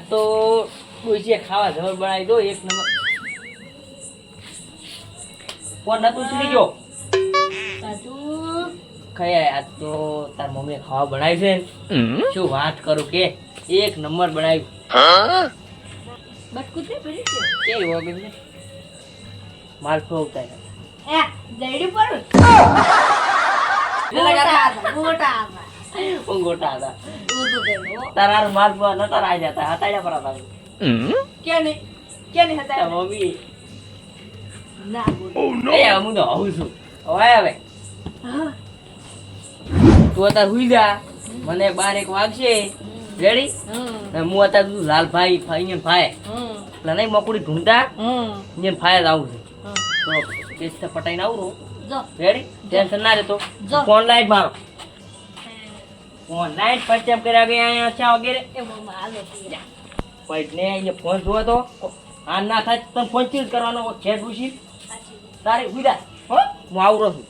તો ડોસીએ ખાવા જબર બનાવી દો એક નંબર. કોણ નતું સુઈ ગયો કયા આજ તો તાર મમ્મીએ ખાવા બનાવી છે ને શું વાત કરું કે એક નંબર બનાવ્યું. બટકું તે પડી કે વગર ને માલફો ઉતાર્યો. એ જઈડી પર ગોટા ગોટા હતા ઉદુ દેનો તારા માલફો નતા રાઈ જતા હતાડ્યા પર હતા. કેને હતા તાર મમ્મી ના ગોટા એ હું તો આવું છું હવે હવે તું અત્યારે હુઈ જા મને 12 વાગશે રેડી હું અત્યારે તું લાલભાઈ અહીંયા ભાઈ એટલે નહીં મકુડી ઢૂંઢતા અહીંયા ફાયર આવું છું તો કેસ પટાઈને આવું જો રેડી ટેન્શન ના રહેતો જો. ફોન લાઈટ મારો ફોન લાઈટ પરચેપ કર્યા ગયા અહીંયા ચા વગેરે એ મમ્મા આલો પીરા પછી ને અહીંયા ફોન જોવો તો આ ના થાય તો તને ફોન ચેન્જ કરવાનો ઘેર ડૂસી તારે હુઈ જા હો હું આવરો છું.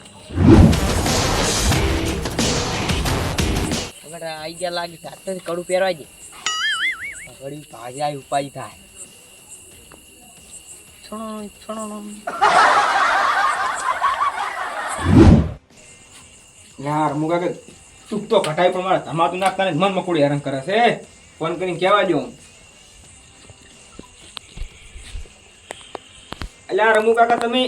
આઈ ગયા લાગી સાથે કડું પહેરવાય છે ઘડી ભાજા ઉપાય થાય યાર મુકા કે તું તો ઘટાઈ પણ મારા ધમાતું નાખતા ને મન મકુડી હેરાન કરે છે. ફોન કરીને કહેવા દઉં અલ્યા રમુ કાકા તમે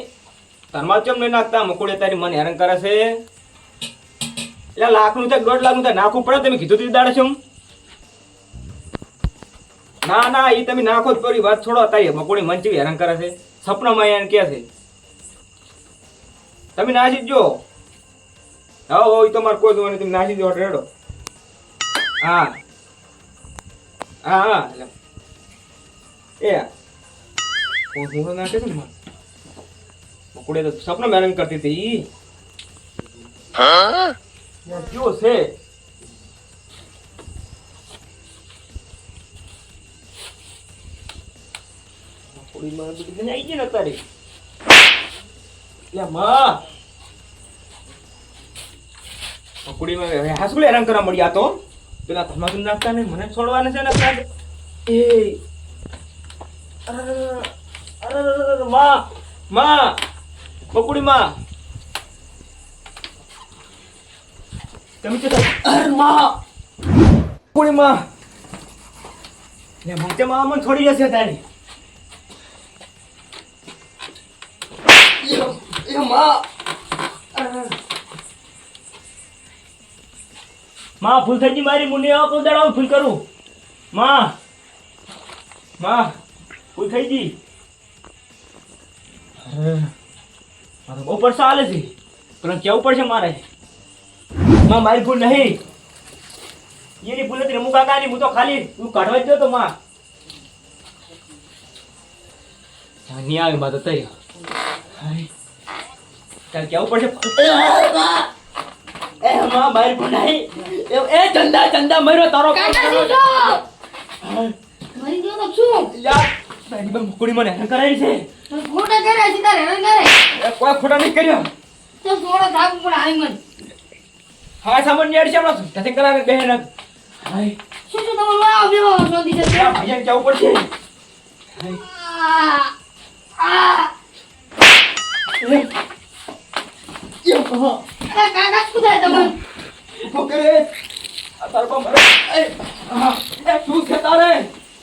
ધર્મા ચમ નહીં નાખતા મકુડી તારી મન હેરાન કરે છે. એટલે લાખનું થાય 1.5 લાખનું થાય નાખવું પડે તમે કીધું તી દાડે છું ના ના એ તમે નાખો જ પડી વાત છોડો તારી મકોડી મન ચેવી હેરાન કરે છે સપનામાં એને કે છે તમે નાસી જ જો હા હો એ તમારે કોઈ જોવાની તમે નાસી જો રેડો હા હા હા એ હું નાખે છે ને મકોડી તો સપના હેરાન કરતી હતી હા ક્યો છે મકોડી માં બધી આવી ગઈ ને તારી લે માં મકોડી માં હાસુલ હેરાન કરવા મળી આ તો પેલા ધમાકુ નાખતા ને મને છોડવાને છે ને એ અરે માં માં મકોડી માં તમે તો અરે માં મકોડી માં લે મોતે માં મને છોડી જશે તારી યો માં માં ભૂલ થઈ ગઈ મારી મુને આવો તો દડાવ ભૂલ કરું માં માં ભૂલ થઈ ગઈ અરે મારો બહુ પરસા આલે છે પણ કેવું પડશે મારે માં મારી ભૂલ નહીં એની ભૂલ નથી રમુ કાકાની હું તો ખાલી હું કાઢવા જ દો તો માં નહીં આવે માં તો તઈ ચાલ કેવું પડશે એ માં મારી ભૂલ નહીં એ ચંદા ચંદા મર્યો તારો મરી ગયો તો શું યાર તારી બન મુકડી મને હેરાન કરાવી છે ગોટા કરે છે તારે હેરાન કરે કોઈ ખોટા નહીં કર્યો તો થોડો થાક પણ આવી મન હા સામાન નેડ છે આપણો તને કરાવે બેન હાય શું શું તમે લાવ બેહો શોધી જશે યા ભૈયા જવું પડશે હાય યો કહો અરે કાકા શું થાય તમને પોકરે આ તાર પર મરે એ શું છે તારે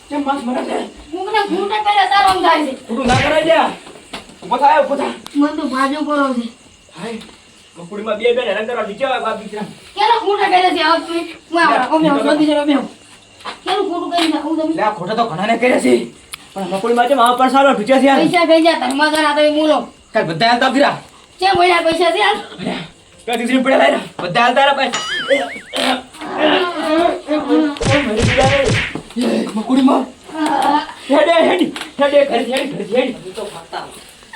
કેમ માસ મરે છે હું મને ગોટા કરે તારો આમ થાય છે ખોટું ના કરાય જા ઉભો થા મન તો ભાજો કરો છે હાય મકુડીમાં બે બેન હેરાન કરવા દીચા બાપ દીકરા કેનો ગોટા કરે છે આવ તું હું આવ અમે શોધી જરો બેહો કેનું ખોટું કરી નાખું તમે લે ખોટા તો ઘણાને કર્યા છે પણ મકુડીમાં છે મારા પર સારો ઢુચ્યા છે યાર પૈસા ગઈ જા ધર્માદાર આ તો બોલો કાલ બધા હાલતા ફીરા કે મળ્યા પૈસા છે હાલ કાલ દીકરી પડ્યા લાયરા બધા હાલતા રા ભાઈ મકુડીમાં હેડે હેડી હેડે ઘર તો ફાટા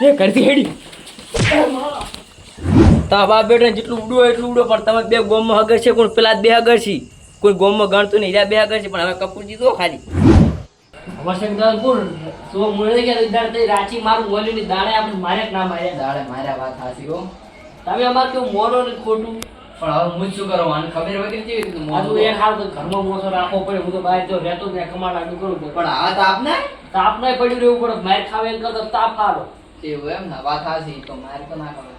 હે કરતી હેડી તા બાપ બેટા જેટલું ઉડો એટલું ઉડો પણ તમે બે ગોમમાં હગર છે કોણ પેલા બે હગર છે કોઈ ગોમમાં ગણતું નહીં બે હગર છે પણ હવે કપૂરજી તો ખાલી તો મળે ગયા દાડે રાચી મારું બોલીની દાડે આપણે માર્યા ના માર્યા દાડે માર્યા વાત હાસી હો તમે અમાર કેવું મોરો ને ખોટું પણ હવે હું જ શું કરું આને ખબર હોય કે કેવી રીતે આ તો એક હાલ તો ઘરમાં મોસો રાખવો પડે હું તો બહાર જો રહેતો જ નહીં, કમાડ આગળ કરું છું. પણ આ તાપ ને તાપ નહીં પડ્યું રહેવું પડે, માર ખાવે એમ કરતા તાપ હારો. એવું એમ ને વાત હાચી તો મારે તો ના ખબર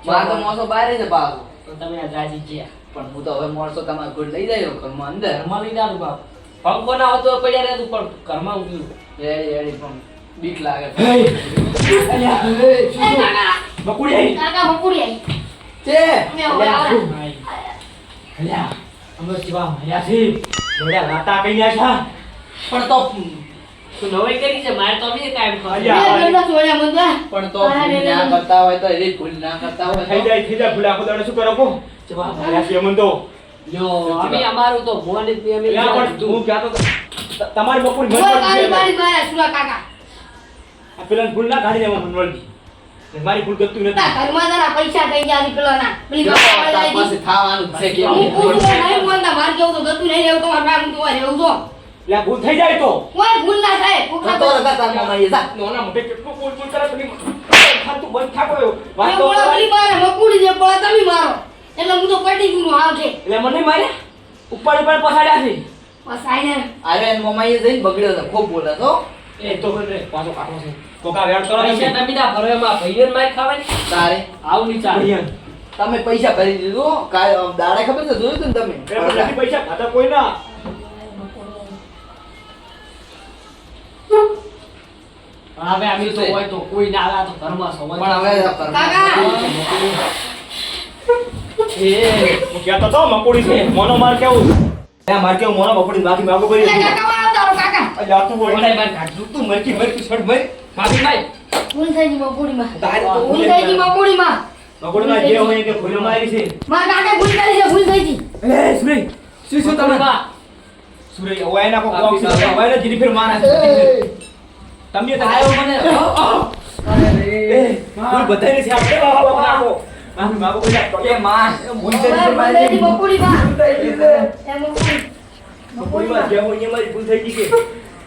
મારે તો મોસો બહાર જ પાછો તો તમે આ રાજી ગયા પણ હું તો હવે મોરસો તમારે ગુડ લઈ જાય ઘરમાં અંદર ઘરમાં લઈ જાતું બાપ. પંખો ના હતો તો પડ્યા રહેતું પણ ઘરમાં ઉઠ્યું. એડી પણ બીક લાગે બકુડી આવી. કાકા મકુડી આવી. છે અમે હવે આવરા. અલ્યા અમે કેવા માર્યા છે જોડ્યા ગાતા કઈયા છે. પણ તો તું નવાઈ કરી છે, મારે તો નહીં કાયમ ખબર. અલ્યા. બે ઘરના સોળ્યા મંદા. પણ તો ભૂલ ના કરતા હોય તો એવી ભૂલ ના કરતા હોય થઈ જાય ભૂલા આખો દાડો શું કરો કો જવા. માર્યા છે અમન તો. લ્યો, અમે અમારું તો મોને જ અમે અલ્યા પણ હું કહેતો તો તમારી બકુડી ઓય મન બારી પર બારી સુરા કાકા. આ પેલા ભૂલ ના કાઢી દેવા મન વળગી. મારી ભૂલ કરતું નથી. તા ઘરમાં જરા પૈસા થઈ ગયા છે પેલાના. પેલી બાપા વાળી તાર આવી પાસે હતી. થવાનું જ છે હું કેવું પૂછું તો નહીં બોલતા, મારે કેવું તો ગતું નહીં લેવું, તમારે ભાઈ હું તો હોય રહેવું છો. એટલે ભૂલ થઈ જાય તો કોઈ ભૂલ ના થાય. કોકના તો રગા તાર મોમાં એ જા નોના મોઢે કેટલું બોલ બોલ કરે તમે ખાતું બંધ થાકો વાત મેં તો બોલા પેલી મારે મકુડી જે બોલા તમે મારો. એટલે હું તો પડી ગયું હાવ છે. એટલે મને માર્યા ઉપર ઉપર પછાડ્યા છે. બસ આઈને અરે એન મોમાં એ જઈને બગડ્યો તો ખૂબ બોલે તો એ તો બોલ રે પાછો કાઢો છે કોકા વેણ તો પૈસા નહીં તમે ના ભરો એમાં ભાઈઓને માર ખાવાની. તારે આવું નહીં ચાલે. ભૈયા તમે પૈસા ભરી દીધું કાય દાડા ખબર છે જોયું તું ને તમે એ પણ નથી પૈસા ખાતા કોઈ ના હવે અમે તો હોય તો કોઈ ના આવે, આ તો ઘરમાં સવાલ. પણ હવે કાકા. હું કહેતો તો મકોડી છે મોનો માર કેવું એ માર કેવું મોનો મકોડી માફી માંગો કરી એટલે કાકા વાળો તારો કાકા. અલ્યા તું બોલ બોલાય બાર કાઢ. તું મરકી મરકી છોડ મર માફી ભાઈ. ભૂલ થઈ ગઈ મકુડીમાં. તારે તો ભૂલ થઈ ગઈ મકુડીમાં. મકોડીમાં જે હોય કે ભૂલ મારી છે મારા કાકા ભૂલ કરી છે, ભૂલ થઈ ગઈ. એ સુરે શું તમે બા, સુરે ઓયના કો કોક છે ઓયના જીરી ફેર મારા છે તમે તો આયો મને એ કોઈ બધાય નથી આપણે બાપો માફી માંગો કરી કે માં ભૂલ હવે થઈ ભૂલ થઈ ગઈ મારી મકુડીમાં. એ મકુડી. મકોડીમાં જે હોય એ મારી ભૂલ થઈ ગઈ કે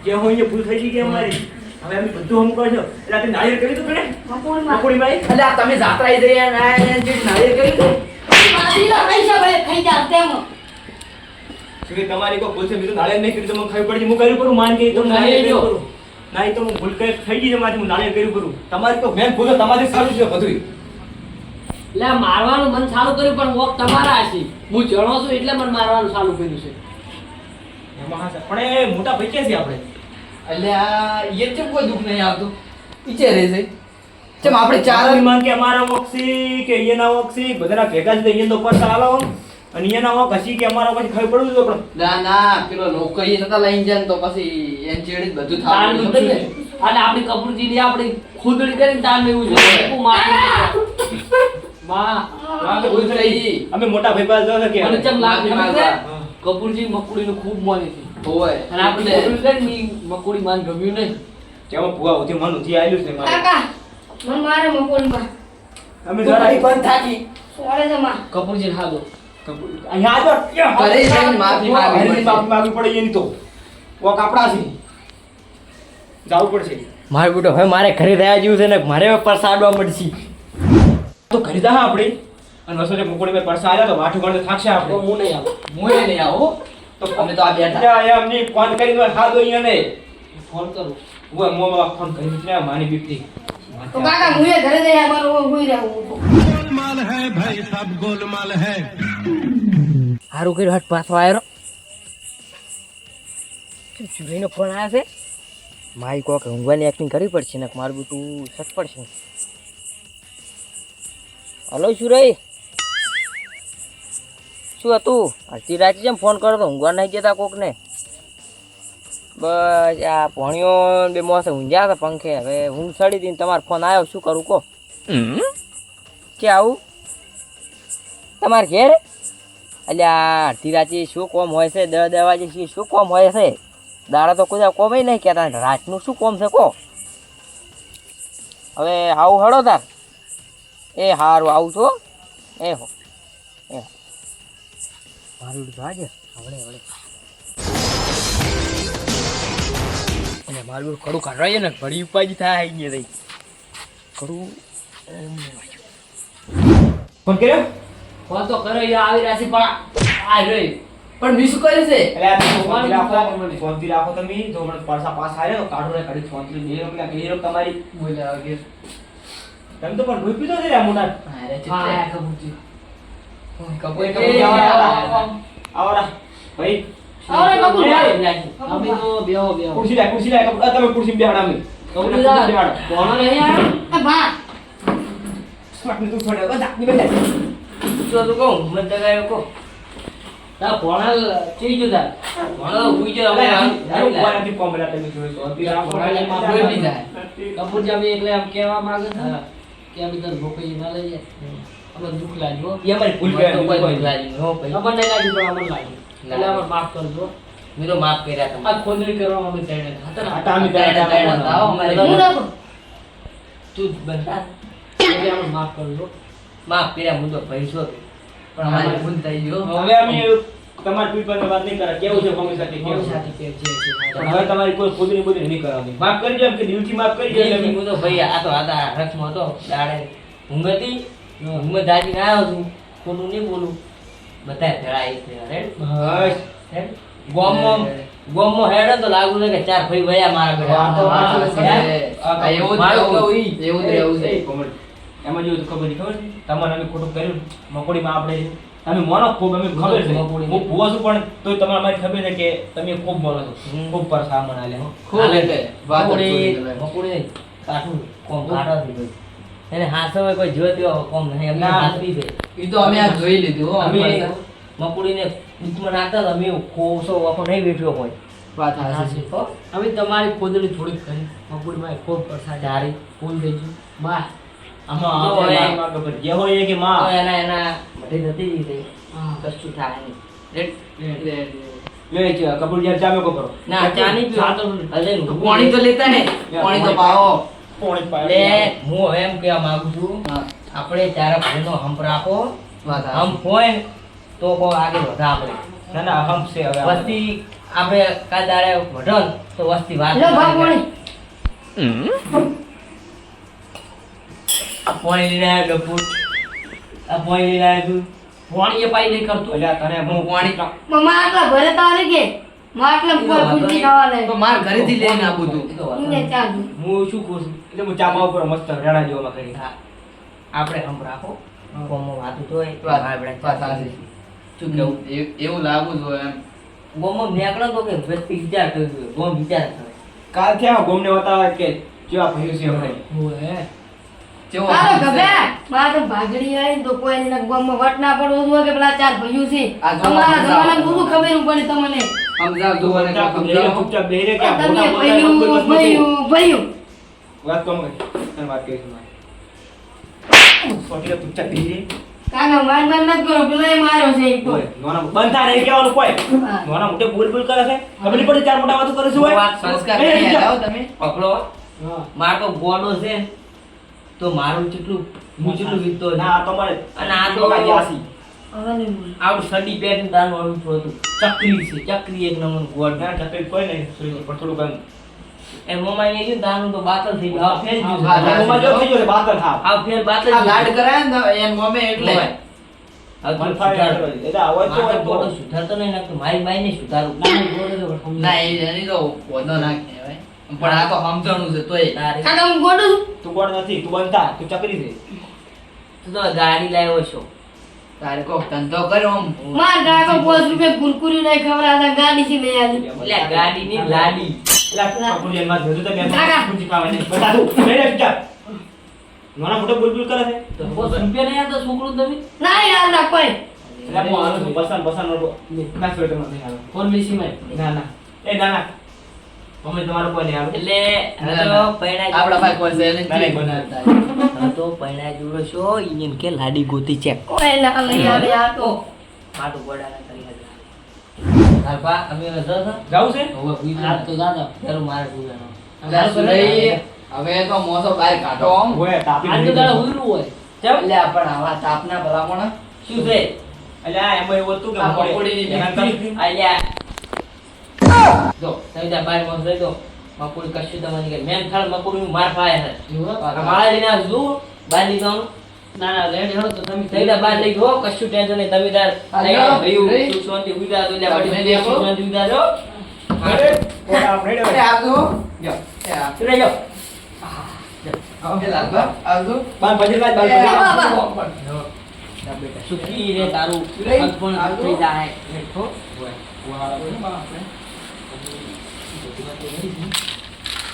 જે હોય એ ભૂલ થઈ ગઈ કે અમારી હવે અમે બધું હમ કરજો એટલે તે નાળિયેર કરી તો પડે મકુડીમાં. મકોડીમાં એટલે આ તમે જાત્રા જઈ ને આ જે નાળિયેર કરી દો માસીના પૈસા ભાઈ ખાઈ જા તેમ. કે તમારી કોઈ ભૂલ છે બીજું નાળિયેર નહીં કરી તો મને ખબર પડી હું કર્યું કરું માન કે તો નાળિયેર કર્યું કરું નહીં તો હું ભૂલ કઈ થઈ ગઈ છે મારી હું નાળિયેર કર્યું કરું તમારી તો મેન ભૂલ તમારી સારું છે બધું લે મારવાનું મન ચાલુ કર્યું પણ વોક તમારા હશે. હું જણો છું એટલે મને મારવાનું ચાલુ કર્યું છે. એમાં હા પણ એ મોટા ભાઈ ક્યાં છે આપણે એટલે આ એ કેમ કોઈ દુઃખ નહીં આવતું ઈચે રહે છે કેમ આપણે ચાર ચાર માન કે અમારા વોક્ષી કે અહીંયાના વોક્ષી બધાના ભેગા જ અહીંયા તો પર ચાલો અને અહીંયાના વોક હસી કે અમારા પછી ખબર પડવું તો પણ ના ના પેલો લોકો એ નતા લઈને જાય ને તો પછી એન ચેડી જ બધું તારનું થવાનું જ ને. અને આપણી કપૂરજીની આપણી ખુદડી કરીને તારનું એવું છે. હું માફી માં હા, તો ભૂલ થઈ ગઈ. અમે મોટા ભાઈ પાસે જશે કે મને ચમ લાગે માફી ખબર છે? માંગવા. કપૂરજી મકુડીનું ખૂબ માની હતી. હોય અને આપણે ખુદડી કરીને ઈ મકુડી માન ગમ્યું નહીં. કેમ ભૂવા ઉથી મન ઉથી આલ્યું છે મારે કાકા મને મારે મકુડીમાં. અમે તું જરા ઘડી બંધ થાકી સોળે છે માં. કપૂરજીને હાલો. અહીંયા આજો ઘરે જઈને માફી માંગવી પડશે. માફી માંગવી પડે એની તો વોક આપણા છે જાવું પડશે મારે બેટો હવે મારે ઘરે રહ્યા જેવું છે ને મારે હવે પરસાડવા મળશે. તો કરી દા આપણે અને વસો જે મુકોડી પર પરસા આવ્યા તો વાઠું ગણ થાકશે તો આપણે હું નહીં આવું. હું એ નહીં આવું તો અમે તો આ બેઠા ત્યાં એમની ફોન કરીને હા દો અહીંયા ને ફોન કરું. હું મોમાં ફોન કરી એટલે માની બીપતી તો કાકા હું એ ઘરે જઈ અમારો હોઈ રહ્યો હું તો. गोलमाल है भाई सब गोलमाल है। સારું કર્યું હટ પાછો આવ્યો. ચૂરીનો ફોન આવ્યો છે. મારી કોક ઊંઘવાની એક્ટિંગ કરવી પડશે ને મારું બેટું સટ પડશે. હલો સુરઈ, શું હતું? અડધી રાતે જેમ ફોન કરો તો ઊંઘવા નહીં જતા કોકને. બસ આ ભણ્યો બે મોસે ઊંઝ્યા હતા પંખે. હવે ઊંઘ ચડી હતી ને તમારો ફોન આવ્યો. શું કરું કહો? કે આવું તમારે ઘેર? અલ્યા અડધી રાતે શું કોમ હોય છે? 10 વાગે શું કોમ હોય છે? દાડા તો કોઈ કોમે નહીં કહેતા. રાતનું શું કોમ છે કહો? હવે આવું હળો તાર. એ સારું આવું છો. એ હો એ મારું જાજે હવડે હવડે અને મારું કડું કાઢવાય ને ઘડી ઉપાજી થાય અહીંયા રહી કડું. ફોન કર્યો ફોન તો કરો યાર આવી રાશિ પણ આ રહી પણ મેં શું કર્યું છે એટલે આ તમે ફોન શાંતિ રાખો તમે જો મને પરસા પાસ આવ્યો કાઢો ને કાઢી શાંતિ બે પેલા બે તમારી બોલ્યા વગર તમે તો પણ ભૂઈ પીધો છે રે મોટા અરે હા ચિત્તે કબૂતરી કબૂતર એ, આવરા ભાઈ આવરે કબૂલ અમે તો બેહો ખુરશી લાય તમે ખુરશી બેહાડ અમે કબૂતર કોણ નહીં યાર એ ભા સ્માર્ટ તું છોડે બધા ની બેઠા તો તું કહું મને જગાયો કહો તા ભોણા ચઈ જતા ભણો ઉઈ જો અમે અરે કોણ નથી કોમલા તમે જોઈ શાંતિ રાખો ભોણા માં બોલ નહીં જાય હા. કબૂતર અમે એટલે આમ કહેવા માંગે છે કે અમે તને ભોકઈ ના લઈ જાય અમે દુઃખ લાગ્યો એ અમારી ભૂલ મને તો કોઈ કહેવાય. ભૂલ લાગી હો ભાઈ અમને નહીં લાગ્યું પણ અમને લાગ્યું એટલે અમને માફ કરજો મેં તો માફ કર્યા તમને આ ખોદણી કરવામાં અમે તૈયાર હતા ને આ તામી તારા આવો અમારે હું ના કરું. તું જ બનતા એટલે અમને માફ કરજો માફ કર્યા હું તો પૈસો પણ અમારી ભૂલ થઈ ગયો હવે અમે તમારી પીઠ પર વાત નહીં કરે કેવું છે મમ્મી સાથે કેવું છે સાથે કે જે છે પણ હવે તમારી કોઈ ખુદની બુદની નહીં કરવાની માફ કરી દો એમ કે દિલથી માફ કરી દો એટલે હું તો ભાઈ આ તો આદા રથમાં હતો દાડે ઊંઘ હતી ઊંઘ દાદી ના આવ્યો છું ખોટું નહીં બોલું બધા ભેળા છે રેડ બસ રેડ ગોમમાં હેડે તો લાગુ છે કે ચાર ભાઈ વયા મારા વાત તો બેટા વાત છે. આ એવું જ મારું રહેવું. કેવું ઈ. એવું જ રહેવું છે કોમલ એમાં જેવું ખબર નહીં ખબર છે? તમારે અમે ખોટું કર્યું મકોડીમાં આપણે તમે મોનો ખૂબ અમે ખબર છે મકોડી. હું ભૂવો છું પણ તોય તમારે મારી ખબર છે કે તમે ખૂબ મોનો છો હમ. ખૂબ પરસામણ આલે હો ખૂબ એટલે વાત જ મકોડી પૂરી કરાય. મકોડી નહીં, કાઠું કોમ કાઢો છે કોઈ એને હાથમાં કોઈ જોયો કોમ નહીં એમને ના. હાથવી છે ઈ તો અમે આ જોઈ લીધું હો અમે અમારે. મકોડીને દૂધમાં નાખતા તો અમે કોસો વખો નહીં બેઠ્યો હોય વાત હાચી છે. હો? અમે તમારી ખોદણી થોડીક કરી મકુડીમાં ખૂબ પ્રસાદ તારી ફૂલ થઈ ગયું બા આમાં જો આપણે એ- માર ખબર જે હોય એ કે તો માં એના મઢી જતી રહી છે. હા કશું થાય નહીં રેડ? લે છે કપૂર યાર ચાલો કો કરો ના ચા નહીં પીવો. ચા તો અલે તો પાણી તો લેતા ને પાણી તો પાવો પોણી એટલે હું હવે એમ કહેવા માંગુ છું હા આપણે ચારે ભાઈનો હંપ રાખો વાત હાચી. હંપ હોય ને તો કોઈ આગળ વધા આપણે ના ના હમ છે હવે આપણે. વસ્તી આપણે કાલ દાડે વધન તો વસ્તી વાત લે ભા પાણી. આ પાણી લઈને આવ્યો ગપુ આ પાણી લઈને આવ્યો તું ભોણી એ પાઈ નહીં કરતું એટલે તને હું પાણી માં આટલા ભરે તારે કે માં આટલા કોઈ પૂછી ખાવા લે તો માર ઘરેથી લઈને આવું તું એ તો વાંધો ઇને નહીં. ચાલુ હું શું કહું છું એટલે હું ચામાં ઉપર મસ્ત રેડા જેવામાં કરી હા, આપણે હંપ રાખો કોમમાં વાતું તો હોય તો વાત આપણે વાત હાચી. શું કેવું એવું લાગુ જોઈએ એમ ગોમમાં નીકળો તો કે વ્યક્તિ વિચાર કર્યો છે. ગોમ વિચાર કરે કાલ થયા ગોમને બતાવે કે જેવા ભર્યું છે આપણે ઓય કેવો તારો આનંદ છે. ગભે માં તો ભાગડી આવી તો કોઈ એના ગામમાં વટ ના પડવું જોઈએ કે પેલા ચાર ભાઈઓ છે આ જો અમારા સમજાવો. જમાના પૂરું ખબર પડે તમને સમજાવતું હોય ને કાંઈ સમજાવો. ચૂપચાપ બેહી રહે કે આ તમે મોટા મોટા કોઈ ભાઈઓ વસ્તુ ભાઈઓ વાત કોમ કરી તને વાત કરીશ મારે સોટીલા ચૂપચાપ બેહી રહે કાકા માર માર મત કરો પેલો એ માર્યો છે એક તો કોઈ નોના બંધા રહી કહેવાનું કોઈ હા. નોના મોટે બોલ બોલ કરે છે ખબર નહીં પડી ચાર મોટા વાતો કરે છે હોય વાત સંસ્કાર એ, નહીં જો. આવો તમે પકડો હા માર તો ગોડો છે તો મારું કેટલું હું કેટલું વીતતો ના આ તમારે અને આ તો કાકા યાસી હવે નહીં બોલું. આવું સડી પેટ તાનું આવું હતું ચકરી છે ચકરી એક નંબર ગોડ ના તકલીફ કોઈ નહીં પણ થોડું કામ એ મોમાઈ ને ગયું તાનું તો બાતલ થઈ ગયું આ ફેર ગયું હા, છે. હા. મોમાં જો થઈ ગયો છે બાતલ હા આ ફેર બાતલ આ લાડ ગયું. કરાય ને એન મમે એટલે હોય. હવે તું મન થાય સુધાર. એટલે આવાજ તો મારે હોય ગોડો તો સુધારતો નહીં નાખતો મારી બાઈ ને સુધારું ના એની તો વધો ના કહેવાય પણ આ તો સમજણું છે તોય તારે કાકા હું ગોડું છું તું ગોળ નથી તું બનતા તું ચકરી છે તું તો ગાડી લાવ્યો છો તારે કોક ધંધો કર્યો આમ માર કાકા 5 રૂપિયા કુરકુરી નહીં ખવડાવતા ગાડી થી લઈ આવી એટલે આ ગાડી ની લાડી એટલે કપૂર માં ભેજું તો મેં કાકા. પૂછી પાવે નહીં બતા તું બેરે ચૂપચાપ નોના મોટે બોલ બોલ કરે છે તો પોસ રૂપિયા નહીં આવતો છોકરું તમે ના યાર ના કોઈ એટલે હું આનું છું બસાન બસાન નો ના સોય તમને નહીં આવે ફોન મેસીમાં ના ના એ ના ના અમે તમારો કોઈ નહીં આવે એટલે ના, હવે ના. તો પૈણા આપડા પાસે કોઈ છે ના, નહીં ના, બનાવતા હવે તો પૈણા જોડો છો ઈયન કે લાડી ગોતી ચેક કોઈ ના લઈ આવે આ તો માટું ગોડાના કરી હતા તારપા અમે જતો જાવું છે હવે ભૂઈ રાત તો દાદા ચાલો મારે ભૂવાનો એટલે સુરઈ, હવે તો મોસો બહાર કાઢો આમ હોય તાપી આજ તો દાડા ઉઈલું હોય એટલે પણ આવા તાપના ભલામણ શું છે એટલે આ એમાં એવું હતું કે આ મકોડી- મકોડીની એના બીક. કરતાં- આલ્યા જો તમે ત્યાં બાર માં લઈ દો મકોડી કશું તમને કે મેન થાળ મકોડી માર પાય છે એવું આ માળા લઈને આવજો બાર લીધો ના ના રેડી હળો તો તમે થઈલા બાર લઈ ગયો કશું ટેન્શન નહીં તમે તાર ભયું સુખ શાંતિ ઉડા તો એટલે બડી સુખ શાંતિ ઉડા જો અરે ઓલા આપણે અરે રેડો આવજો જો એ આ તું રહેજો એ લાલબા આવજો બાર પછી બાદ બાર બેટા સુખી રે તારું રે, પગ પણ આવજો. થઈ જાય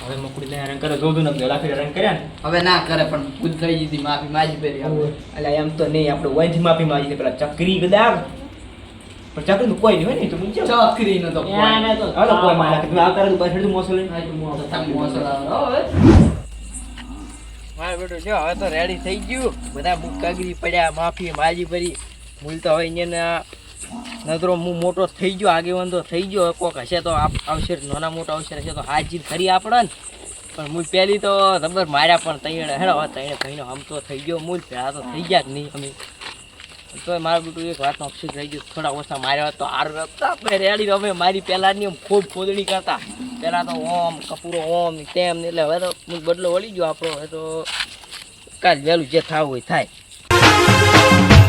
હવે મકડી ને હેરાન કરે જોતું નથી ઓલા ફેર હેરાન કર્યા ને હવે ના કરે પણ ભૂલ થઈ ગઈ હતી માફી માજી પેરી આપણે એટલે એમ તો નહીં આપણે ઓયથી માફી માંગી છે પેલા ચકરી ગદાર પણ ચકરી તો કોઈ નહીં હોય ને તો મૂકી જાવ ચકરી નો તો યાને તો હાલો કોઈ મારા કે તું આવતા રહે તું પાછળ તું મોસો લઈ મારે બેટો જો હવે તો રેડી થઈ ગયું બધા બુક કાગરી પડ્યા માફી માજી પડી ભૂલ તો હવે અહીંયા નજરો હું મોટો થઈ ગયો આગેવાન તો થઈ ગયો કોક હશે તો આવશે નાના મોટા અવસર હશે તો હાજી ખરી આપણે ને પણ હું પહેલી તો રબર માર્યા પણ તૈણે હેડો હવે તૈણે કહીને આમ તો થઈ ગયો મૂળ ભેળા તો થઈ ગયા જ નહીં અમે તો મારું બેટું એક વાતનો અક્ષર રહી ગયું થોડા ઓછા માર્યા હોત તો સારું રમતા આપણે રેડી અમે મારી પહેલાંની આમ ખૂબ ખોદણી કરતા પહેલાં તો ઓમ કપૂરો ઓમ તેમ ને એટલે હવે તો બદલો વળી ગયો આપણો હવે તો કાલ વહેલું જે થવું હોય થાય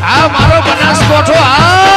આ મારો બનાસકોઠો આ